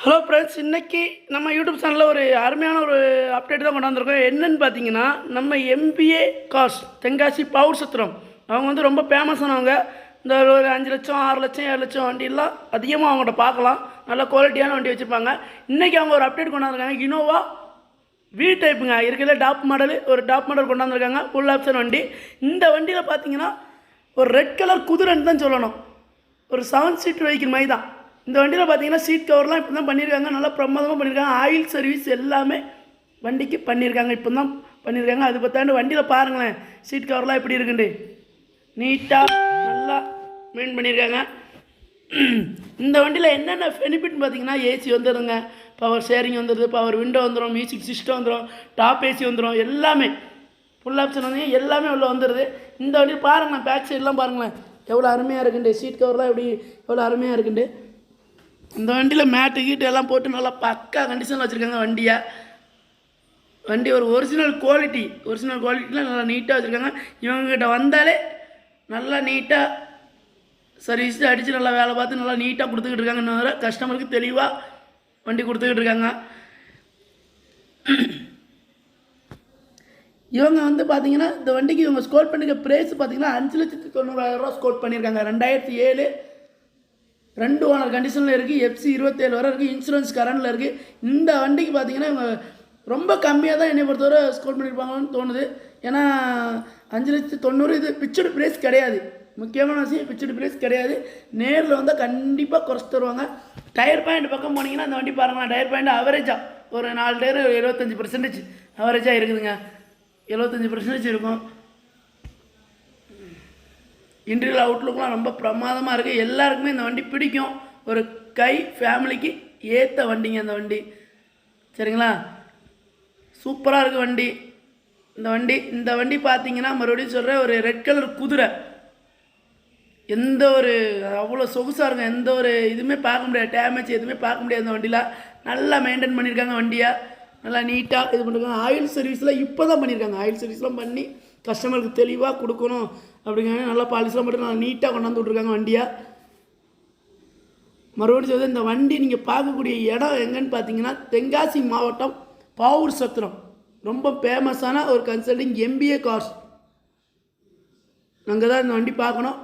Hello friends, இன்றைக்கி நம்ம YouTube சேனலில் ஒரு அருமையான ஒரு அப்டேட் தான் கொண்டாந்துருக்கோம். என்னென்னு பார்த்தீங்கன்னா, நம்ம எம்பிஏ கார்ஸ் தென்காசி பவுர் சத்திரம் அவங்க வந்து ரொம்ப ஃபேமஸானவங்க. இந்த ஒரு 5 லட்சம் 6 லட்சம் 7 லட்சம் வண்டியெல்லாம் அதிகமாக அவங்கள்ட்ட பார்க்கலாம். நல்ல குவாலிட்டியான வண்டி வச்சுருப்பாங்க. இன்றைக்கி அவங்க ஒரு அப்டேட் கொண்டாந்துருக்காங்க. இனோவா வி டைப்புங்க, இருக்கிற டாப் மாடல், ஒரு டாப் மாடல் கொண்டாந்துருக்காங்க. ஃபுல் ஆப்ஷன் வண்டி. இந்த வண்டியில் பார்த்தீங்கன்னா ஒரு ரெட் கலர் குதிரைன்னு தான் சொல்லணும். ஒரு 7 சீட் வெஹிக்கிள் மாதிரி தான். இந்த வண்டியில் பார்த்தீங்கன்னா சீட் கவர்லாம் இப்போ தான் பண்ணியிருக்காங்க. நல்லா பிரமாதமாக பண்ணியிருக்காங்க. ஆயில் சர்வீஸ் எல்லாமே வண்டிக்கு பண்ணியிருக்காங்க. இப்போ தான் பண்ணியிருக்காங்க. அது பார்த்தாண்டு வண்டியில் பாருங்களேன், சீட் கவர்லாம் எப்படி இருக்குண்டு நீட்டாக நல்லா மெயின் பண்ணியிருக்காங்க. இந்த வண்டியில் என்னென்ன பெனிஃபிட்னு பார்த்தீங்கன்னா, ஏசி வந்துடுங்க, பவர் ஷேரிங் வந்துடுது, பவர் விண்டோ வந்துடும், மியூசிக் சிஸ்டம் வந்துடும், டாப் ஏசி வந்துடும், எல்லாமே ஃபுல் ஆப்ஷன் வந்து எல்லாமே உள்ள வந்துடுது. இந்த வண்டியில் பாருங்களேன், பேக் சைட்லாம் பாருங்களேன் எவ்வளோ அருமையாக இருக்குண்டு. சீட் கவர்லாம் எப்படி எவ்வளோ அருமையாக இருக்குண்டு. இந்த வண்டியில் மேட்டு கீட்டு எல்லாம் போட்டு நல்லா பக்கா கண்டிஷனில் வச்சுருக்காங்க வண்டியை. வண்டி ஒரு ஒரிஜினல் குவாலிட்டியில் நல்லா நீட்டாக வச்சுருக்காங்க. இவங்ககிட்ட வந்தாலே நல்லா நீட்டாக சர்வீஸ் அடித்து நல்லா வேலை பார்த்து நல்லா நீட்டாக கொடுத்துக்கிட்டு இருக்காங்க. இன்னும் கஸ்டமருக்கு தெளிவாக வண்டி கொடுத்துக்கிட்டு இருக்காங்க. இவங்க வந்து பார்த்தீங்கன்னா இந்த வண்டிக்கு இவங்க ஸ்கோர் பண்ணிக்க ப்ரைஸ் பார்த்தீங்கன்னா 5,90,000 ஸ்கோர் பண்ணியிருக்காங்க. 2007 2 ஓனர் கண்டிஷனில் இருக்குது. FC 27 வரை இருக்குது. இன்சூரன்ஸ் கரண்டில் இருக்குது. இந்த வண்டிக்கு பார்த்தீங்கன்னா இவங்க ரொம்ப கம்மியாக தான் என்னை பொறுத்தவரை ஸ்கோர் பண்ணியிருப்பாங்கன்னு தோணுது. ஏன்னா 5,90,000 இது பிக்சடு ப்ரைஸ் கிடையாது. முக்கியமான விஷயம், பிக்சடு ப்ரைஸ் கிடையாது. நேரில் வந்தால் கண்டிப்பாக குறைச்சி தருவாங்க. டயர் பாயிண்ட் பக்கம் போனீங்கன்னா அந்த வண்டி பாருங்கள், டயர் பாயிண்ட் அவரேஜாக ஒரு 4 டயர் 75% அவரேஜாக இருக்குதுங்க. 75% இருக்கும். இன்டீரியர் அவுட்லுக்லாம் ரொம்ப பிரமாதமாக இருக்குது. எல்லாருக்குமே இந்த வண்டி பிடிக்கும். ஒரு ஃபேமிலிக்கு ஏற்ற வண்டிங்க இந்த வண்டி. சரிங்களா, சூப்பராக இருக்குது வண்டி. இந்த வண்டி பார்த்தீங்கன்னா மறுபடியும் சொல்கிறேன், ஒரு ரெட் கலர் குதிரை. எந்த ஒரு அவ்வளோ சொகுசாக இருக்கும். எந்த ஒரு இதுவுமே பார்க்க முடியாது, டேமேஜ் எதுவுமே பார்க்க முடியாது. இந்த வண்டியில் நல்லா மெயின்டைன் பண்ணியிருக்காங்க வண்டியை. நல்லா நீட்டாக இது பண்ணியிருக்காங்க. ஆயில் சர்வீஸில் இப்போ தான் பண்ணியிருக்காங்க. ஆயில் சர்வீஸ்லாம் பண்ணி கஸ்டமருக்கு தெளிவாக கொடுக்கணும் அப்படிங்கிற நல்லா பாலிஸ்லாம் மட்டும் நல்லா நீட்டாக கொண்டாந்து விட்ருக்காங்க வண்டியை. மறுபடியும் சொல்லுது, இந்த வண்டி நீங்கள் பார்க்கக்கூடிய இடம் எங்கன்னு பார்த்தீங்கன்னா தென்காசி மாவட்டம் பாவூர் சத்திரம். ரொம்ப ஃபேமஸான ஒரு கன்சல்டிங் எம்பிஏ கார்ஸ். அங்கே தான் இந்த வண்டி பார்க்கணும்.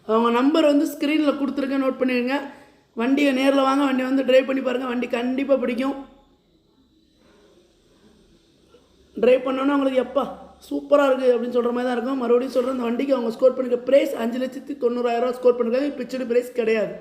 அவங்க நம்பர் வந்து ஸ்க்ரீனில் கொடுத்துருக்கேன், நோட் பண்ணிடுங்க. வண்டியை நேரில் வாங்க, வண்டி வந்து ட்ரைவ் பண்ணி பாருங்கள். வண்டி கண்டிப்பாக பிடிக்கும். ட்ரைவ் பண்ணோன்னா உங்களுக்கு எப்போ சூப்பராக இருக்குது அப்படின்னு சொல்கிற மாதிரி தான் இருக்கும். மறுபடியும் சொல்கிறேன், இந்த வண்டிக்கு அவங்க ஸ்கோர் பண்ணிக்க ப்ரைஸ் 5,90,000 ஸ்கோர் பண்ணிருக்காங்க. பிக்சடு ப்ரைஸ் கிடையாது.